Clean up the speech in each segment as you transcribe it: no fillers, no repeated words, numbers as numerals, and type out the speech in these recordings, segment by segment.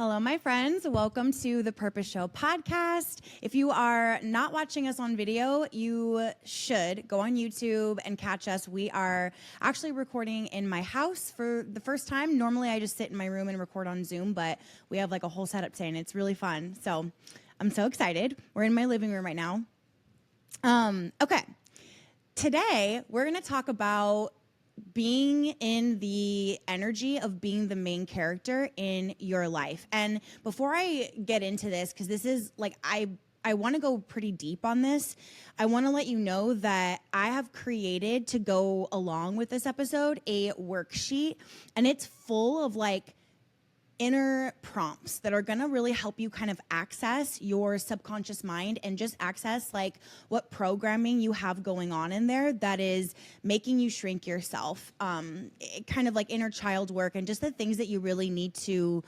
Hello, my friends. Welcome to the Purpose Show podcast. If you are not watching us on video, you should go on YouTube and catch us. We are actually recording in my house for the first time. Normally, I just sit in my room and record on Zoom, but we have like a whole setup today, and it's really fun. So I'm so excited. We're in my living room right now. Okay. Today, we're going to talk about being in the energy of being the main character in your life. And before I get into this, because this is like, I want to go pretty deep on this, I want to let you know that I have created, to go along with this episode, a worksheet, and it's full of like inner prompts that are going to really help you kind of access your subconscious mind and just access like what programming you have going on in there that is making you shrink yourself, kind of like inner child work and just the things that you really need to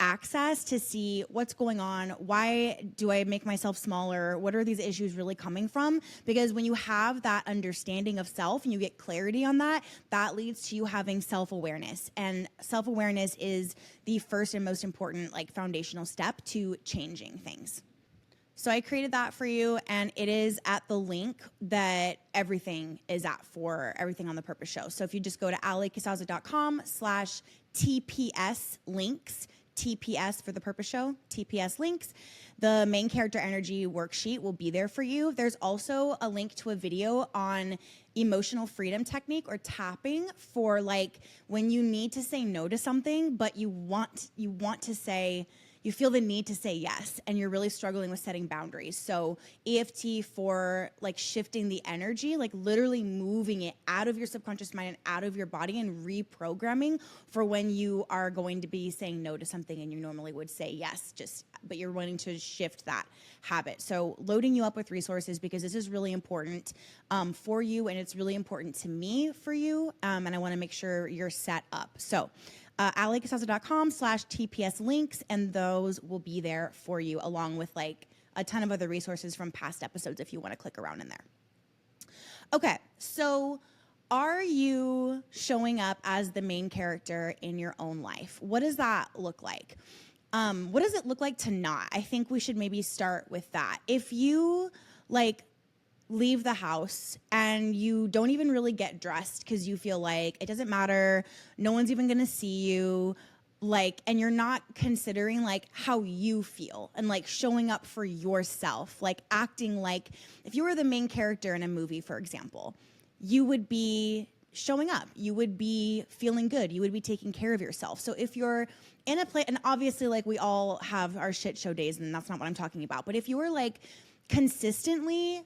access to see what's going on. Why do I make myself smaller? What are these issues really coming from? Because when you have that understanding of self and you get clarity on that, that leads to you having self-awareness. And self-awareness is the first and most important like foundational step to changing things. So I created that for you, and it is at the link that everything is at for everything on the Purpose Show. So if you just go to allycasazza.com/TPS links, TPS for the Purpose Show, TPS links, the main character energy worksheet will be there for you. There's also a link to a video on emotional freedom technique or tapping for like when you need to say no to something, but you want to say, you feel the need to say yes, and you're really struggling with setting boundaries. So EFT for like shifting the energy, like literally moving it out of your subconscious mind and out of your body and reprogramming for when you are going to be saying no to something and you normally would say yes, but you're wanting to shift that habit. So loading you up with resources, because this is really important for you, and it's really important to me for you, and I want to make sure you're set up. So allycasazza.com/TPS links, and those will be there for you, along with like a ton of other resources from past episodes if you want to click around in there. Okay, so are you showing up as the main character in your own life? What does that look like? What does it look like to not? I think we should maybe start with that. If you like leave the house and you don't even really get dressed because you feel like it doesn't matter, no one's even gonna see you, like, and you're not considering like how you feel and like showing up for yourself, like acting like if you were the main character in a movie, for example, you would be showing up, you would be feeling good, you would be taking care of yourself. So if you're in a place, and obviously like we all have our shit show days, and that's not what I'm talking about, but if you were like consistently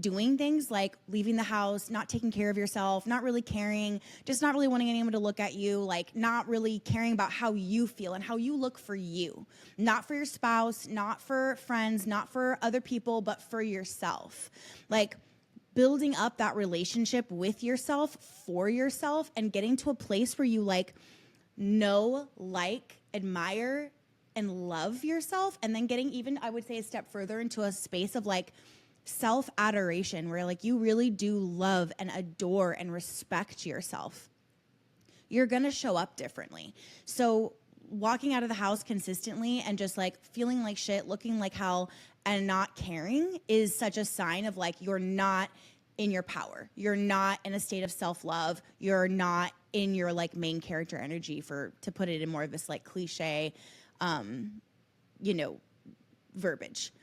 doing things like leaving the house, not taking care of yourself, not really caring, just not really wanting anyone to look at you, like not really caring about how you feel and how you look for you, not for your spouse, not for friends, not for other people, but for yourself. Like building up that relationship with yourself, for yourself, and getting to a place where you like know, like, admire, and love yourself, and then getting even, I would say, a step further into a space of like self-adoration, where like you really do love and adore and respect yourself. You're gonna show up differently. So walking out of the house consistently and just like feeling like shit, looking like hell, and not caring is such a sign of like you're not in your power. You're not in a state of self-love. You're not in your like main character energy, to put it in more of this like cliche, verbiage.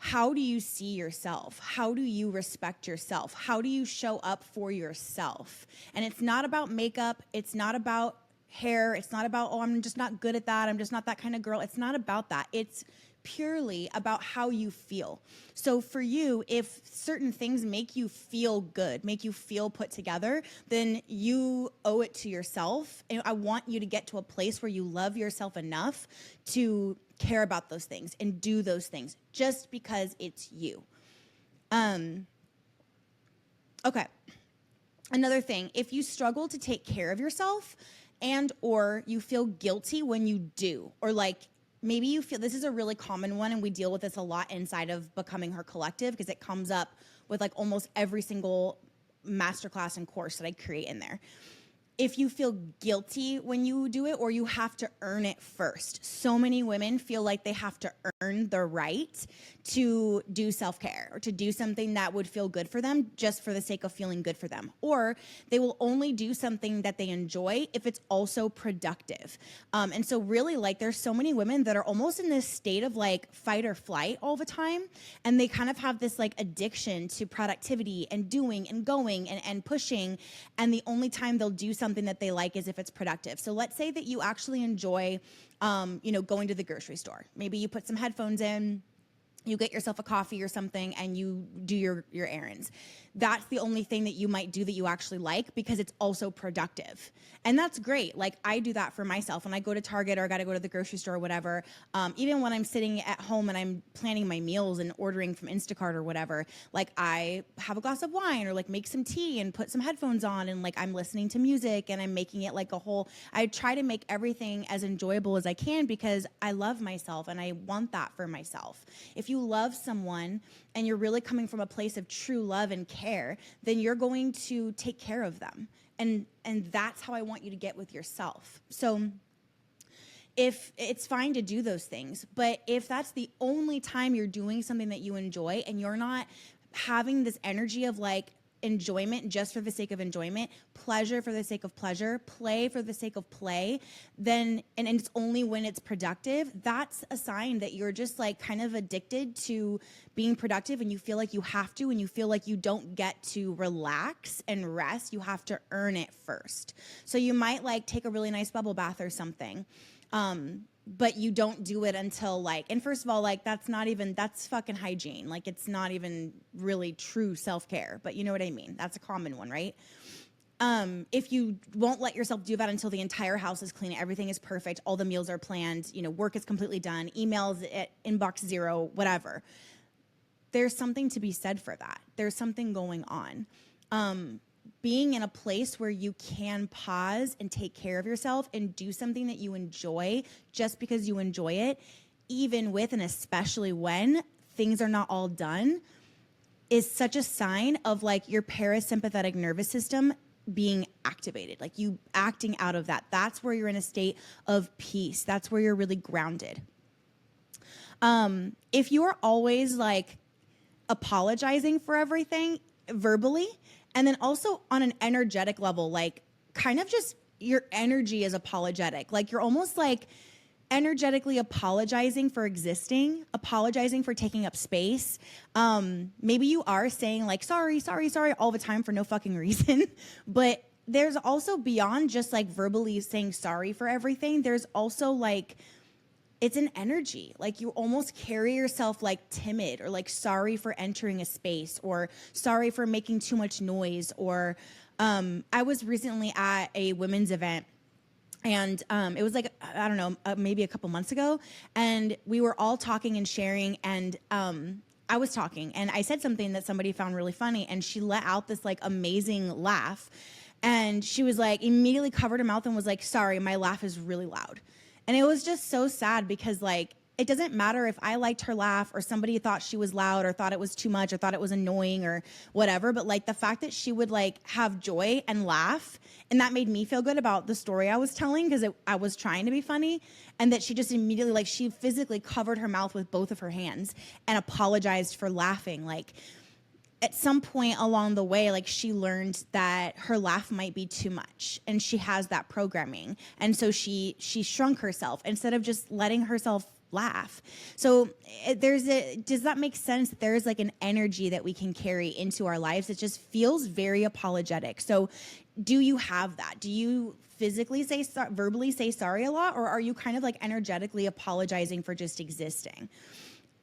How do you see yourself? How do you respect yourself? How do you show up for yourself? And it's not about makeup. It's not about hair. It's not about, oh, I'm just not good at that. I'm just not that kind of girl. It's not about that. It's purely about how you feel. So for you, if certain things make you feel good, make you feel put together, then you owe it to yourself. And I want you to get to a place where you love yourself enough to care about those things and do those things just because it's you. Okay. Another thing, if you struggle to take care of yourself and or you feel guilty when you do, or like maybe you feel, this is a really common one, and we deal with this a lot inside of Becoming Her Collective because it comes up with like almost every single masterclass and course that I create in there. if you feel guilty when you do it, or you have to earn it first. So many women feel like they have to earn the right to do self-care or to do something that would feel good for them just for the sake of feeling good for them. Or they will only do something that they enjoy if it's also productive. And so really, like, there's so many women that are almost in this state of like fight or flight all the time. And they kind of have this like addiction to productivity and doing and going and pushing. And the only time they'll do something that they like is if it's productive. So let's say that you actually enjoy, going to the grocery store. Maybe you put some headphones in, you get yourself a coffee or something, and you do your errands. That's the only thing that you might do that you actually like because it's also productive. And that's great. Like, I do that for myself when I go to Target or I got to go to the grocery store or whatever. Even when I'm sitting at home and I'm planning my meals and ordering from Instacart or whatever, like, I have a glass of wine or like make some tea and put some headphones on, and like I'm listening to music and I'm making it like I try to make everything as enjoyable as I can because I love myself and I want that for myself. If you love someone and you're really coming from a place of true love and care, then you're going to take care of them. And that's how I want you to get with yourself. So if it's fine to do those things, but if that's the only time you're doing something that you enjoy and you're not having this energy of like enjoyment just for the sake of enjoyment, pleasure for the sake of pleasure, play for the sake of play, then, and it's only when it's productive, that's a sign that you're just like kind of addicted to being productive, and you feel like you have to, and you feel like you don't get to relax and rest. You have to earn it first. So you might like take a really nice bubble bath or something. But you don't do it until like, and first of all, like that's fucking hygiene. Like, it's not even really true self-care, but you know what I mean? That's a common one, right? If you won't let yourself do that until the entire house is clean, everything is perfect, all the meals are planned, work is completely done, emails at inbox 0, whatever. There's something to be said for that. There's something going on. Being in a place where you can pause and take care of yourself and do something that you enjoy just because you enjoy it, even with and especially when things are not all done, is such a sign of like your parasympathetic nervous system being activated, like you acting out of that. That's where you're in a state of peace. That's where you're really grounded. If you are always like apologizing for everything verbally, and then also on an energetic level, like kind of just your energy is apologetic. Like you're almost like energetically apologizing for existing, apologizing for taking up space. Maybe you are saying like, sorry all the time for no fucking reason. But there's also beyond just like verbally saying sorry for everything. There's also like, it's an energy. Like you almost carry yourself like timid or like sorry for entering a space or sorry for making too much noise. Or I was recently at a women's event, and it was like, I don't know, maybe a couple months ago. And we were all talking and sharing, and I was talking and I said something that somebody found really funny, and she let out this like amazing laugh. And she was like, immediately covered her mouth and was like, sorry, my laugh is really loud. And it was just so sad because like, it doesn't matter if I liked her laugh or somebody thought she was loud or thought it was too much or thought it was annoying or whatever. But like the fact that she would like have joy and laugh, and that made me feel good about the story I was telling because I was trying to be funny. And that she just immediately, like she physically covered her mouth with both of her hands and apologized for laughing. Like at some point along the way, like she learned that her laugh might be too much, and she has that programming. And so she shrunk herself instead of just letting herself laugh. So does that make sense? That there's like an energy that we can carry into our lives that just feels very apologetic. So do you have that? Do you physically verbally say sorry a lot, or are you kind of like energetically apologizing for just existing?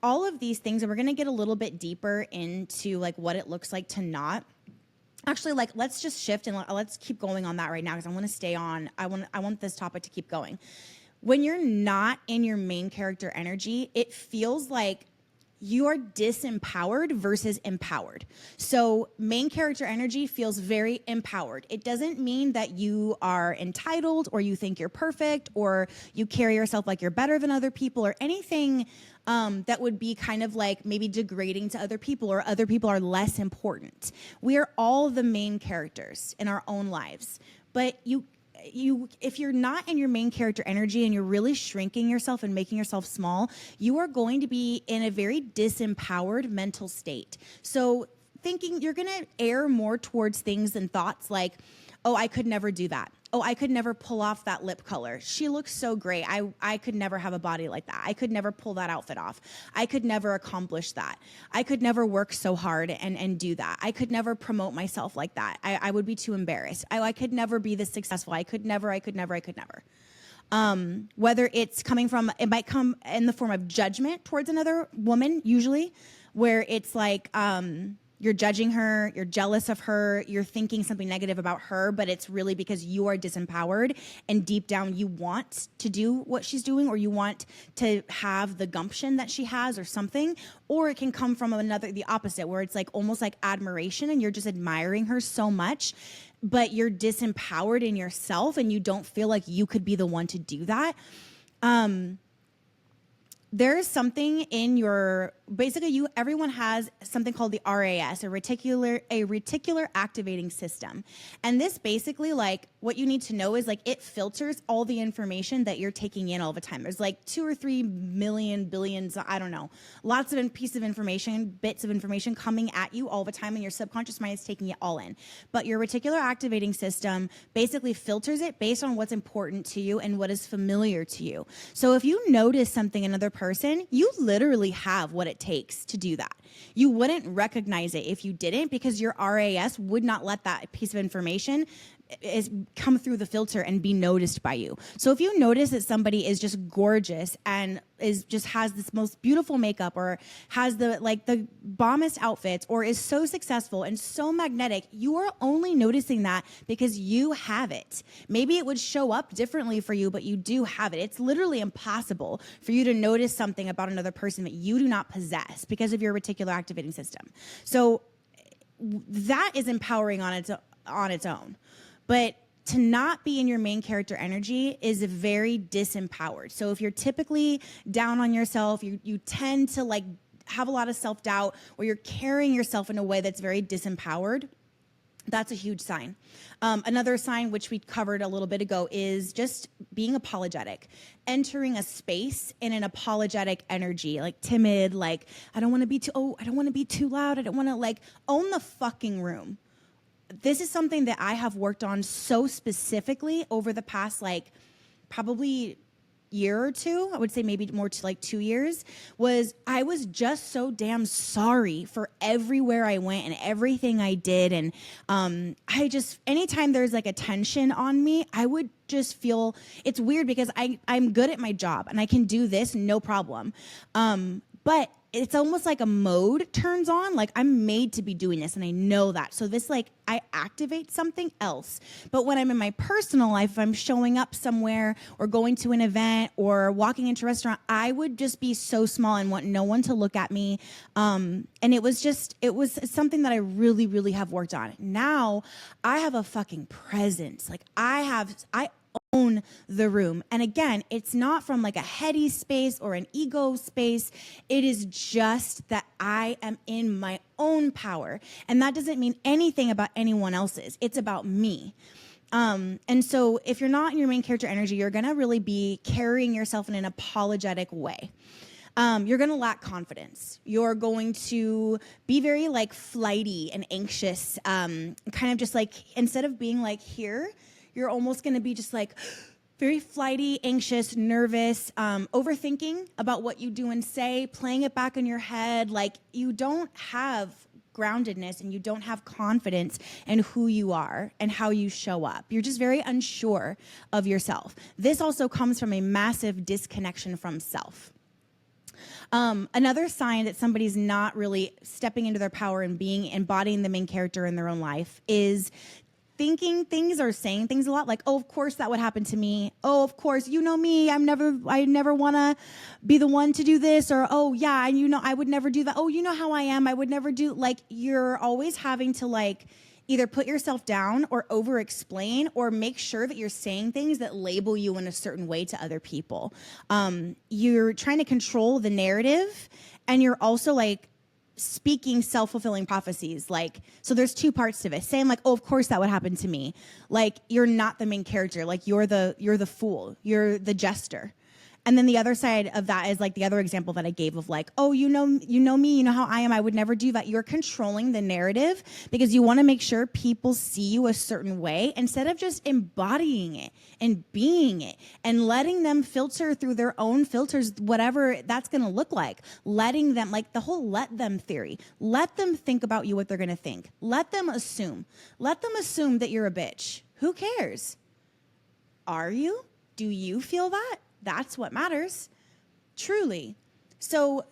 All of these things, and we're going to get a little bit deeper into like what it looks like to not. Actually, like let's just shift and let's keep going on that right now, because I want to stay on. I want this topic to keep going. When you're not in your main character energy, it feels like you are disempowered versus empowered. So main character energy feels very empowered. It doesn't mean that you are entitled or you think you're perfect or you carry yourself like you're better than other people or anything that would be kind of like maybe degrading to other people or other people are less important. We are all the main characters in our own lives. But if you're not in your main character energy and you're really shrinking yourself and making yourself small, you are going to be in a very disempowered mental state. So you're going to err more towards things and thoughts like, oh, I could never do that. Oh, I could never pull off that lip color. She looks so great. I could never have a body like that. I could never pull that outfit off. I could never accomplish that. I could never work so hard and do that. I could never promote myself like that. I would be too embarrassed. I could never be this successful. I could never. Whether it's it might come in the form of judgment towards another woman, usually, where it's like, you're judging her, you're jealous of her, you're thinking something negative about her, but it's really because you are disempowered and deep down you want to do what she's doing, or you want to have the gumption that she has or something. Or it can come from the opposite, where it's like almost like admiration and you're just admiring her so much, but you're disempowered in yourself and you don't feel like you could be the one to do that. There's something in everyone has something called the RAS, a reticular activating system. And this basically, like, what you need to know is, like, it filters all the information that you're taking in all the time. There's like 2 or 3 million billions, I don't know, lots of bits of information coming at you all the time, and your subconscious mind is taking it all in. But your reticular activating system basically filters it based on what's important to you and what is familiar to you. So if you notice something in another person, you literally have what it takes to do that. You wouldn't recognize it if you didn't, because your RAS would not let that piece of information come through the filter and be noticed by you. So if you notice that somebody is just gorgeous and has this most beautiful makeup, or has the bombest outfits, or is so successful and so magnetic, you are only noticing that because you have it. Maybe it would show up differently for you, but you do have it. It's literally impossible for you to notice something about another person that you do not possess because of your reticular activating system. So that is empowering on its own. But to not be in your main character energy is very disempowered. So if you're typically down on yourself, you tend to have a lot of self-doubt, or you're carrying yourself in a way that's very disempowered, that's a huge sign. Another sign, which we covered a little bit ago, is just being apologetic. Entering a space in an apologetic energy, like timid, like I don't want to be too loud. I don't want to own the fucking room. This is something that I have worked on so specifically over the past probably year or two. I would say maybe more to 2 years. I was just so damn sorry for everywhere I went and everything I did. And anytime there's a tension on me, I would just feel, it's weird because I'm good at my job and I can do this no problem. But it's almost like a mode turns on, I'm made to be doing this, and I know that. So this, I activate something else. But when I'm in my personal life, if I'm showing up somewhere or going to an event or walking into a restaurant, I would just be so small and want no one to look at me. And it was something that I really, really have worked on. Now I have a fucking presence. I own the room. And again, it's not from a heady space or an ego space. It is just that I am in my own power. And that doesn't mean anything about anyone else's. It's about me. And so if you're not in your main character energy, you're going to really be carrying yourself in an apologetic way. You're going to lack confidence. You're going to be very flighty and anxious, kind of just instead of being here, you're almost going to be just very flighty, anxious, nervous, overthinking about what you do and say, playing it back in your head. You don't have groundedness and you don't have confidence in who you are and how you show up. You're just very unsure of yourself. This also comes from a massive disconnection from self. Another sign that somebody's not really stepping into their power and embodying the main character in their own life is thinking things or saying things a lot oh, of course that would happen to me. Oh, of course, you know me. I never want to be the one to do this. Or, oh yeah, I would never do that. Oh, you know how I am. I would never do, you're always having to either put yourself down or over explain or make sure that you're saying things that label you in a certain way to other people. You're trying to control the narrative, and you're also speaking self-fulfilling prophecies. Like, so there's two parts to this. Saying like, oh, of course that would happen to me. Like, you're not the main character. Like, you're the fool. You're the jester. And then the other side of that is like the other example that I gave of like, oh, you know me, you know how I am. I would never do that. You're controlling the narrative because you want to make sure people see you a certain way instead of just embodying it and being it and letting them filter through their own filters, whatever that's going to look like. Letting them, like the whole let them theory, let them think about you what they're going to think. Let them assume that you're a bitch. Who cares? Are you? Do you feel that? That's what matters, truly. So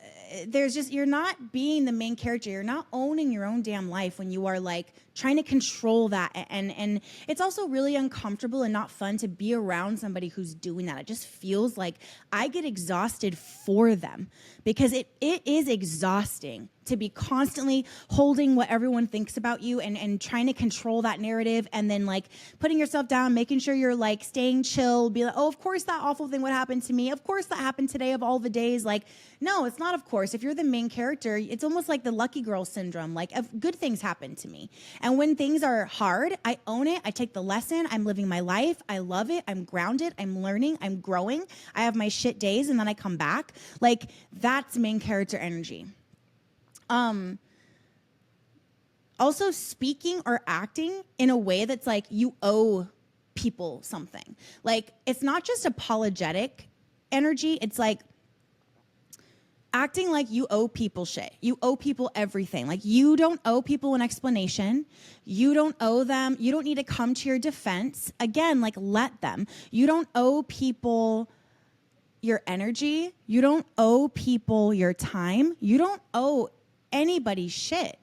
there's just, you're not being the main character. You're not owning your own damn life when you are like trying to control that. And it's also really uncomfortable and not fun to be around somebody who's doing that. It just feels like I get exhausted for them because it is exhausting to be constantly holding what everyone thinks about you and trying to control that narrative and then like putting yourself down, making sure you're like staying chill, be like, oh, of course that awful thing would happen to me. Of course that happened today of all the days. Like, no, it's not of course. If you're the main character, it's almost like the lucky girl syndrome. Like, good things happen to me. And when things are hard, I own it. I take the lesson. I'm living my life. I love it. I'm grounded. I'm learning. I'm growing. I have my shit days and then I come back. Like, that's main character energy. Also speaking or acting in a way that's like you owe people something. Like, it's not just apologetic energy. It's like acting like you owe people shit. You owe people everything. Like, you don't owe people an explanation. You don't owe them. You don't need to come to your defense. Again, like, let them. You don't owe people your energy. You don't owe people your time. You don't owe anybody shit.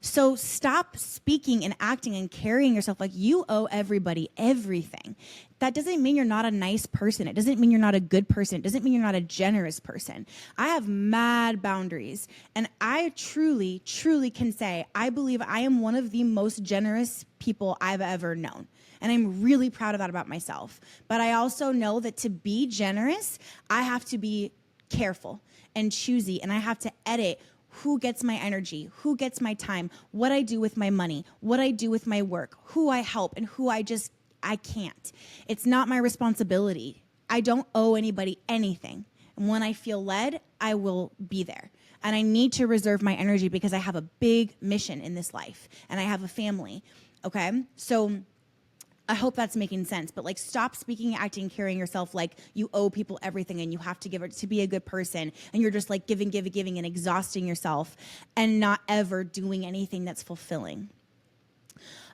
So stop speaking and acting and carrying yourself like you owe everybody everything. That doesn't mean you're not a nice person. It doesn't mean you're not a good person. It doesn't mean you're not a generous person. I have mad boundaries. And I truly, truly can say, I believe I am one of the most generous people I've ever known. And I'm really proud of that about myself. But I also know that to be generous, I have to be careful and choosy. And I have to edit who gets my energy, who gets my time, what I do with my money, what I do with my work, who I help, and who I can't. It's not my responsibility. I don't owe anybody anything. And when I feel led, I will be there. And I need to reserve my energy because I have a big mission in this life and I have a family. Okay? So I hope that's making sense, but like, stop speaking, acting, carrying yourself like you owe people everything and you have to give it to be a good person. And you're just like giving and exhausting yourself and not ever doing anything that's fulfilling.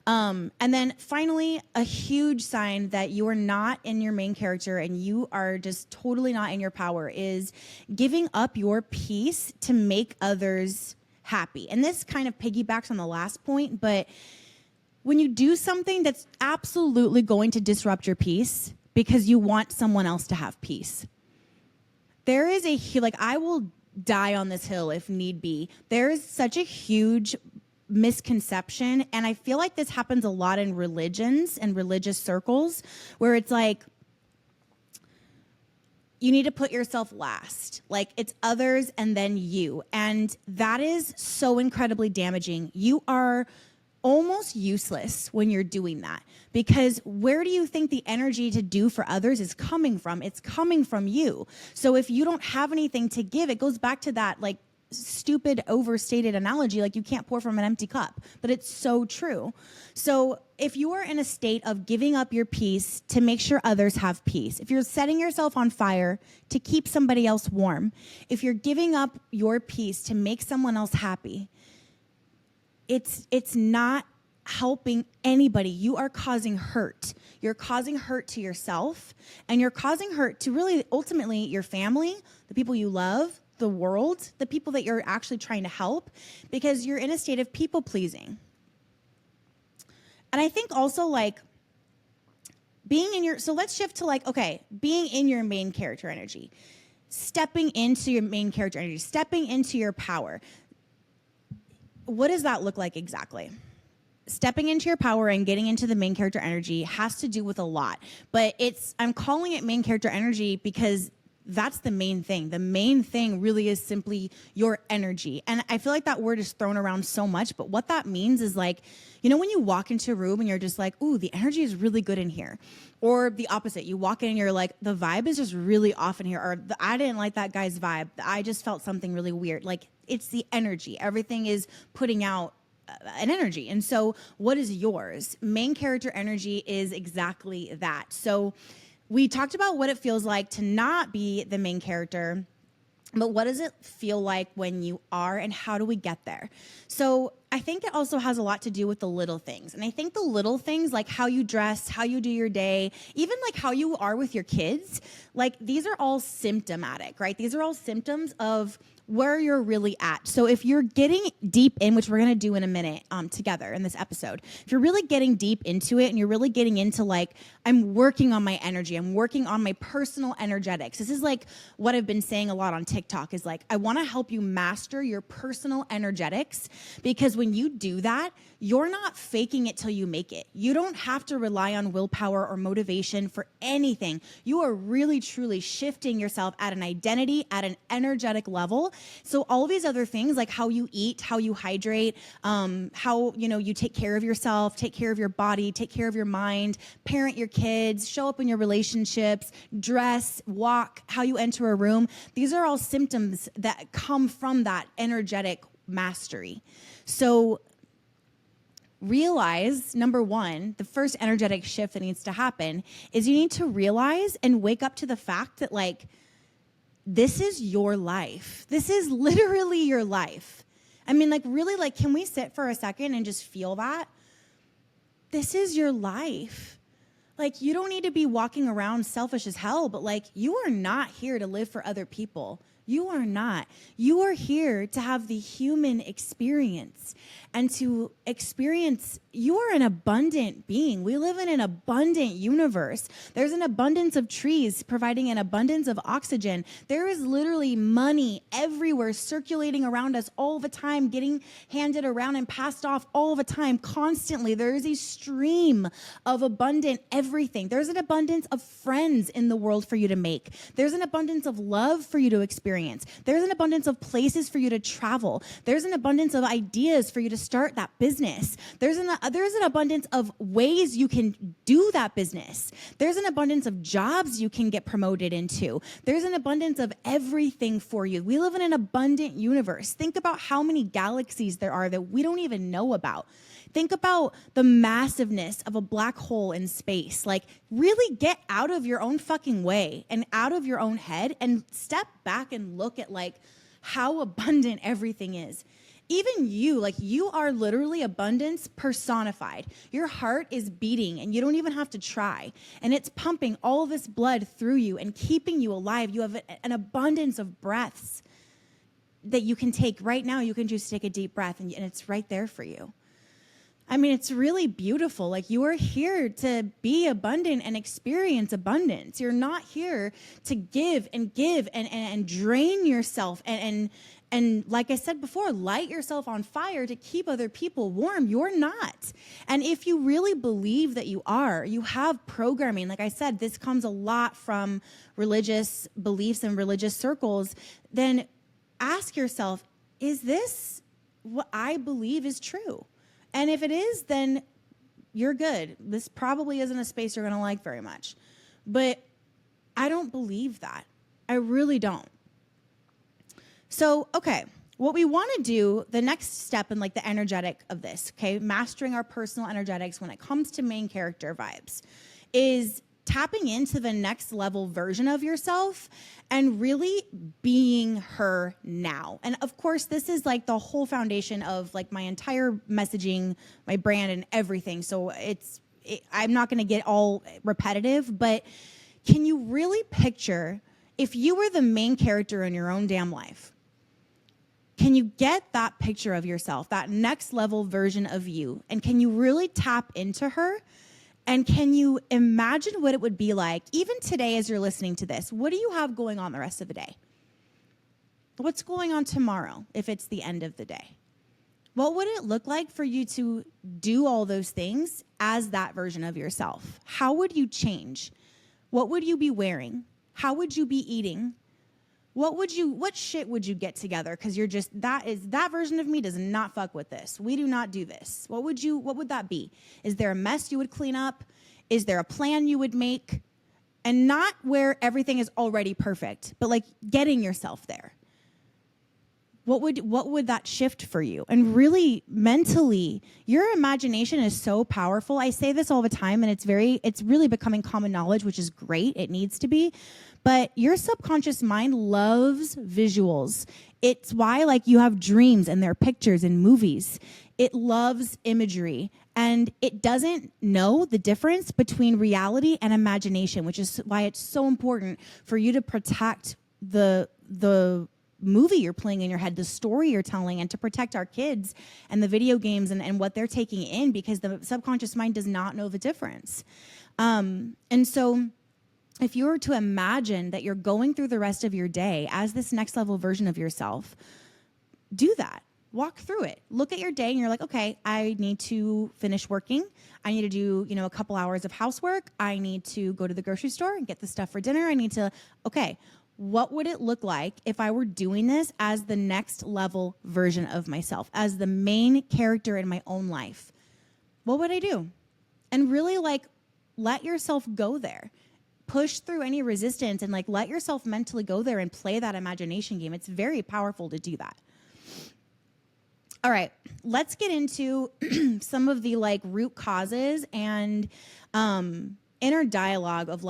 And then finally, a huge sign that you are not in your main character and you are just totally not in your power is giving up your peace to make others happy. And this kind of piggybacks on the last point, but when you do something that's absolutely going to disrupt your peace because you want someone else to have peace, there is I will die on this hill if need be. There is such a huge misconception, and I feel like this happens a lot in religions and religious circles, where it's like, you need to put yourself last. Like, it's others and then you. And that is so incredibly damaging. You are almost useless when you're doing that, because where do you think the energy to do for others is coming from? It's coming from you. So if you don't have anything to give, it goes back to that like stupid overstated analogy, like you can't pour from an empty cup, but it's so true. So if you are in a state of giving up your peace to make sure others have peace, if you're setting yourself on fire to keep somebody else warm, if you're giving up your peace to make someone else happy, it's not helping anybody. You are causing hurt. You're causing hurt to yourself, and you're causing hurt to really ultimately your family, the people you love, the world, the people that you're actually trying to help, because you're in a state of people pleasing. And I think also like so let's shift to like, okay, being in your main character energy, stepping into your main character energy, stepping into your power. What does that look like exactly? Stepping into your power and getting into the main character energy has to do with a lot, but I'm calling it main character energy because that's the main thing. The main thing really is simply your energy. And I feel like that word is thrown around so much, but what that means is like, you know, when you walk into a room and you're just like, ooh, the energy is really good in here. Or the opposite, you walk in and you're like, the vibe is just really off in here. Or I didn't like that guy's vibe. I just felt something really weird. Like, it's the energy. Everything is putting out an energy. And so what is yours? Main character energy is exactly that. So we talked about what it feels like to not be the main character, but what does it feel like when you are, and how do we get there? So I think it also has a lot to do with the little things. And I think the little things, like how you dress, how you do your day, even like how you are with your kids, like these are all symptomatic, right? These are all symptoms of where you're really at. So if you're getting deep in, which we're going to do in a minute together in this episode, if you're really getting deep into it and you're really getting into like, I'm working on my energy, I'm working on my personal energetics. This is like what I've been saying a lot on TikTok is like, I want to help you master your personal energetics, because when you do that, you're not faking it till you make it. You don't have to rely on willpower or motivation for anything. You are really, truly shifting yourself at an identity, at an energetic level. So all of these other things, like how you eat, how you hydrate, how, you know, you take care of yourself, take care of your body, take care of your mind, parent your kids, show up in your relationships, dress, walk, how you enter a room. These are all symptoms that come from that energetic mastery. So realize, number one, the first energetic shift that needs to happen is you need to realize and wake up to the fact that like, this is your life. This is literally your life. I mean, like really, like, can we sit for a second and just feel that? This is your life. Like, you don't need to be walking around selfish as hell, but like, you are not here to live for other people. You are not. You are here to have the human experience and to experience, you are an abundant being. We live in an abundant universe. There's an abundance of trees providing an abundance of oxygen. There is literally money everywhere circulating around us all the time, getting handed around and passed off all the time, constantly. There is a stream of abundant everything. There's an abundance of friends in the world for you to make. There's an abundance of love for you to experience. There's an abundance of places for you to travel. There's an abundance of ideas for you to start that business. There's an abundance of ways you can do that business. There's an abundance of jobs you can get promoted into. There's an abundance of everything for you. We live in an abundant universe. Think about how many galaxies there are that we don't even know about. Think about the massiveness of a black hole in space. Like, really get out of your own fucking way and out of your own head and step back and look at like how abundant everything is. Even you, like you are literally abundance personified. Your heart is beating and you don't even have to try. And it's pumping all this blood through you and keeping you alive. You have an abundance of breaths that you can take right now. You can just take a deep breath and it's right there for you. I mean, it's really beautiful. Like, you are here to be abundant and experience abundance. You're not here to give and drain yourself and like I said before, light yourself on fire to keep other people warm. You're not. And if you really believe that you are, you have programming. Like I said, this comes a lot from religious beliefs and religious circles. Then ask yourself, is this what I believe is true? And if it is, then you're good. This probably isn't a space you're going to like very much. But I don't believe that. I really don't. So, okay, what we want to do, the next step in like the energetic of this, okay, mastering our personal energetics when it comes to main character vibes, is tapping into the next level version of yourself and really being her now. And of course, this is like the whole foundation of like my entire messaging, my brand and everything. So I'm not going to get all repetitive, but can you really picture if you were the main character in your own damn life? Can you get that picture of yourself, that next level version of you? And can you really tap into her? And can you imagine what it would be like, even today as you're listening to this? What do you have going on the rest of the day? What's going on tomorrow if it's the end of the day? What would it look like for you to do all those things as that version of yourself? How would you change? What would you be wearing? How would you be eating? What shit would you get together? Because you're just, that version of me does not fuck with this. We do not do this. What would that be? Is there a mess you would clean up? Is there a plan you would make? And not where everything is already perfect, but like getting yourself there. What would that shift for you? And really mentally, your imagination is so powerful. I say this all the time, and it's really becoming common knowledge, which is great. It needs to be. But your subconscious mind loves visuals. It's why like you have dreams and there are pictures in movies. It loves imagery, and it doesn't know the difference between reality and imagination, which is why it's so important for you to protect the movie you're playing in your head, the story you're telling, and to protect our kids and the video games and what they're taking in, because the subconscious mind does not know the difference. And so if you were to imagine that you're going through the rest of your day as this next level version of yourself, do that. Walk through it. Look at your day and you're like, okay, I need to finish working. I need to do, a couple hours of housework. I need to go to the grocery store and get the stuff for dinner. Okay, what would it look like if I were doing this as the next level version of myself, as the main character in my own life? What would I do? And really let yourself go there. Push through any resistance and let yourself mentally go there and play that imagination game. It's very powerful to do that. All right, let's get into some of the root causes and inner dialogue of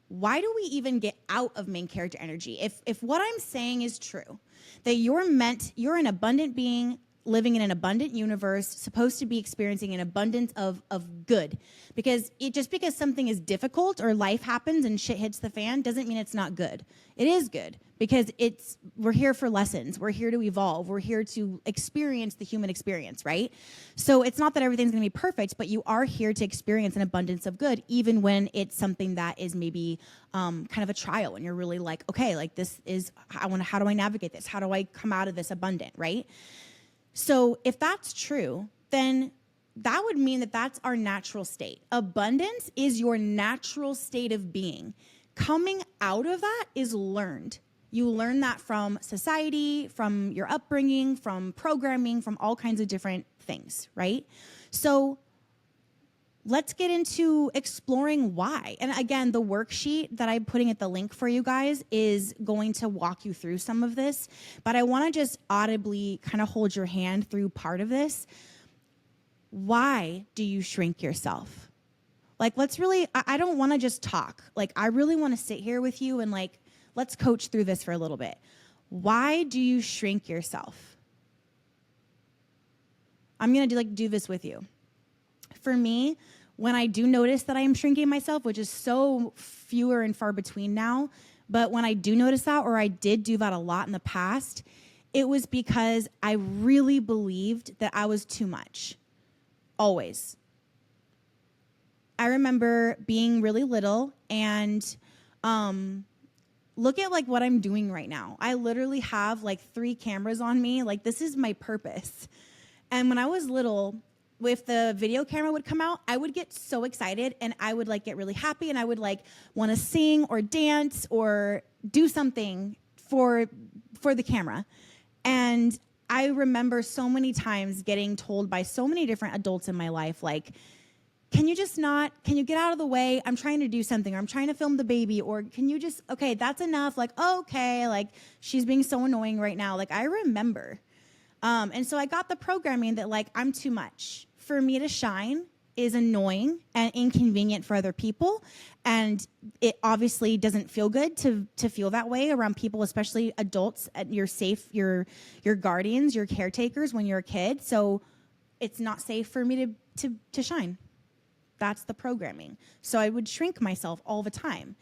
why do we even get out of main character energy? If what I'm saying is true, that you're an abundant being living in an abundant universe, supposed to be experiencing an abundance of good, because just because something is difficult or life happens and shit hits the fan doesn't mean it's not good. It is good, because we're here for lessons. We're here to evolve. We're here to experience the human experience, right? So it's not that everything's going to be perfect, but you are here to experience an abundance of good, even when it's something that is maybe kind of a trial, and you're really okay, this is, how do I navigate this? How do I come out of this abundant, right? So if that's true, then that would mean that that's our natural state. Abundance is your natural state of being. Coming out of that is learned. You learn that from society, from your upbringing, from programming, from all kinds of different things, right? So let's get into exploring why. And again, the worksheet that I'm putting at the link for you guys is going to walk you through some of this, but I want to just audibly kind of hold your hand through part of this. Why do you shrink yourself? I don't want to just talk. I really want to sit here with you and let's coach through this for a little bit. Why do you shrink yourself? I'm going to do this with you. For me, when I do notice that I am shrinking myself, which is so fewer and far between now, but when I do notice that, or I did do that a lot in the past, it was because I really believed that I was too much. Always. I remember being really little and look at what I'm doing right now. I literally have 3 cameras on me. This is my purpose. And when I was little, if the video camera would come out, I would get so excited and I would get really happy and I would want to sing or dance or do something for the camera. And I remember so many times getting told by so many different adults in my life, can you get out of the way? I'm trying to do something, or I'm trying to film the baby, or can you just, okay, that's enough. Okay, she's being so annoying right now. I remember. And so I got the programming that I'm too much. For me to shine is annoying and inconvenient for other people. And it obviously doesn't feel good to feel that way around people, especially adults. You're safe, your guardians, your caretakers when you're a kid. So it's not safe for me to shine. That's the programming. So I would shrink myself all the time.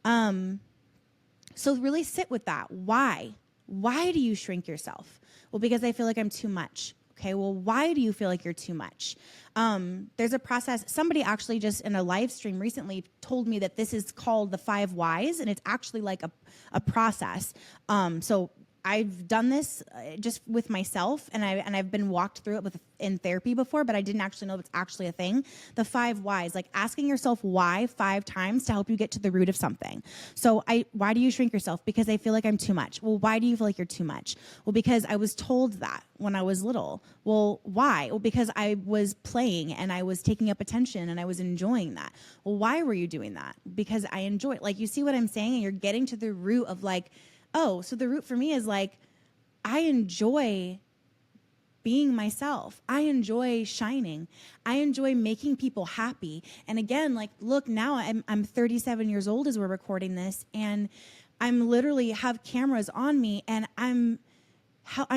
So really sit with that. Why? Why do you shrink yourself? Well, because I feel like I'm too much. Okay, well, why do you feel like you're too much? There's a process. Somebody actually just in a live stream recently told me that this is called the 5 whys, and it's actually a process. So I've done this just with myself, and I've been walked through it in therapy before, but I didn't actually know it's actually a thing. The 5 whys, like asking yourself why 5 times to help you get to the root of something. So why do you shrink yourself? Because I feel like I'm too much. Well, why do you feel like you're too much? Well, because I was told that when I was little. Well, why? Well, because I was playing and I was taking up attention and I was enjoying that. Well, why were you doing that? Because I enjoy it. Like, you see what I'm saying? And you're getting to the root of like, oh, so the root for me is like, I enjoy being myself. I enjoy shining. I enjoy making people happy. And again, like, look, now I'm 37 years old as we're recording this, and I'm literally have cameras on me, and I'm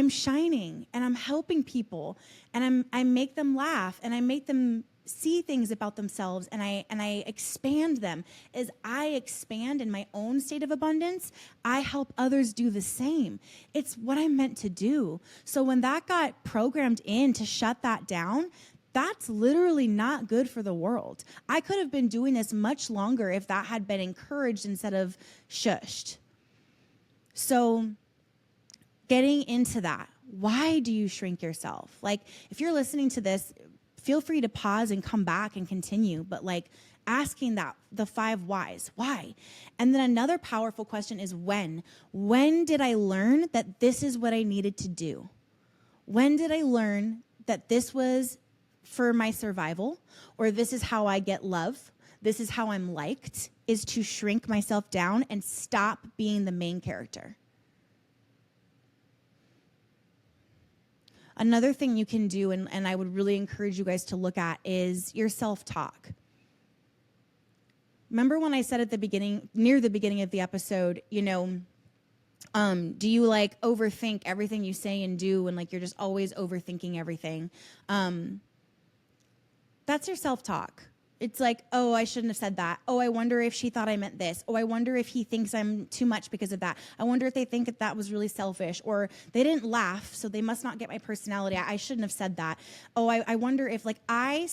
shining, and I'm helping people, and I make them laugh, and I make them see things about themselves, and I expand them. As I expand in my own state of abundance, I help others do the same. It's what I'm meant to do. So when that got programmed in to shut that down, that's literally not good for the world. I could have been doing this much longer if that had been encouraged instead of shushed. So getting into that, why do you shrink yourself? Like, if you're listening to this, feel free to pause and come back and continue, but like asking that, the 5 whys, why? And then another powerful question is when? When did I learn that this is what I needed to do? When did I learn that this was for my survival, or this is how I get love? This is how I'm liked, is to shrink myself down and stop being the main character. Another thing you can do, and I would really encourage you guys to look at, is your self-talk. Remember when I said at the beginning, near the beginning of the episode, you know, do you like overthink everything you say and do, and like you're just always overthinking everything? That's your self-talk. It's like, oh, I shouldn't have said that. Oh, I wonder if she thought I meant this. Oh, I wonder if he thinks I'm too much because of that. I wonder if they think that that was really selfish. Or they didn't laugh, so they must not get my personality. I shouldn't have said that. Oh, I wonder if, like, I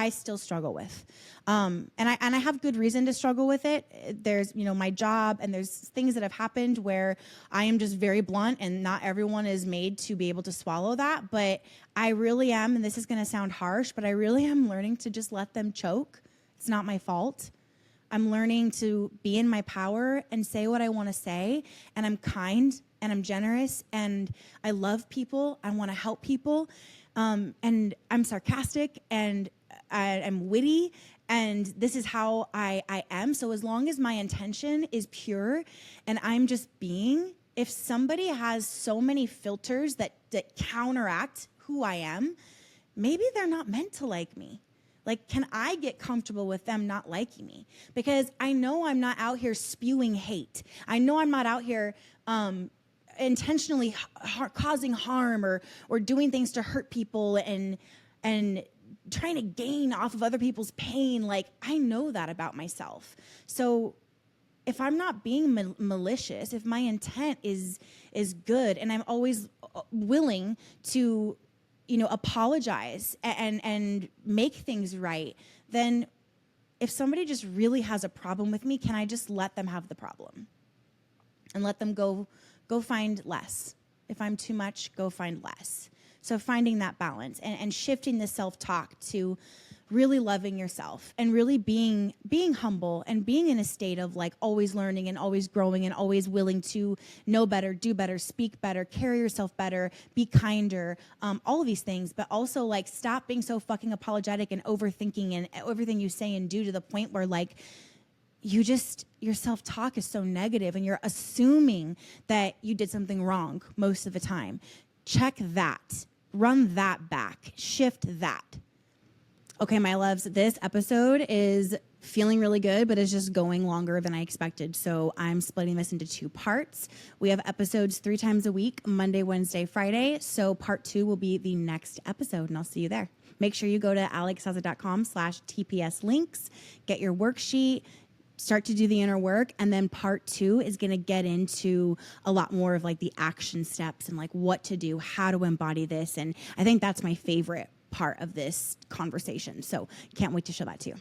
still struggle with. And I have good reason to struggle with it. There's, you know, my job, and there's things that have happened where I am just very blunt, and not everyone is made to be able to swallow that. But I really am, and this is going to sound harsh, but I really am learning to just let them choke. It's not my fault. I'm learning to be in my power and say what I want to say. And I'm kind, and I'm generous, and I love people. I want to help people. And I'm sarcastic, and I'm witty, and this is how I am. So as long as my intention is pure and I'm just being, if somebody has so many filters that counteract who I am, maybe they're not meant to like me. Like, can I get comfortable with them not liking me? Because I know I'm not out here spewing hate. I know I'm not out here intentionally causing harm or doing things to hurt people and trying to gain off of other people's pain. Like, I know that about myself. So if I'm not being malicious, if my intent is good, and I'm always willing to, you know, apologize and make things right, then if somebody just really has a problem with me, can I just let them have the problem and let them go find less? If I'm too much, go find less. So finding that balance and shifting the self-talk to really loving yourself and really being humble and being in a state of like always learning and always growing and always willing to know better, do better, speak better, carry yourself better, be kinder, all of these things. But also, like, stop being so fucking apologetic and overthinking and everything you say and do, to the point where like your self-talk is so negative and you're assuming that you did something wrong most of the time. Check that. Run that back. Shift that. Okay, my loves, this episode is feeling really good, but it's just going longer than I expected. So I'm splitting this into 2 parts. We have episodes 3 times a week, Monday, Wednesday, Friday. So part 2 will be the next episode, and I'll see you there. Make sure you go to alexsaza.com/TPS links, get your worksheet, start to do the inner work, and then part 2 is going to get into a lot more of like the action steps and like what to do, how to embody this. And I think that's my favorite part of this conversation. So can't wait to show that to you.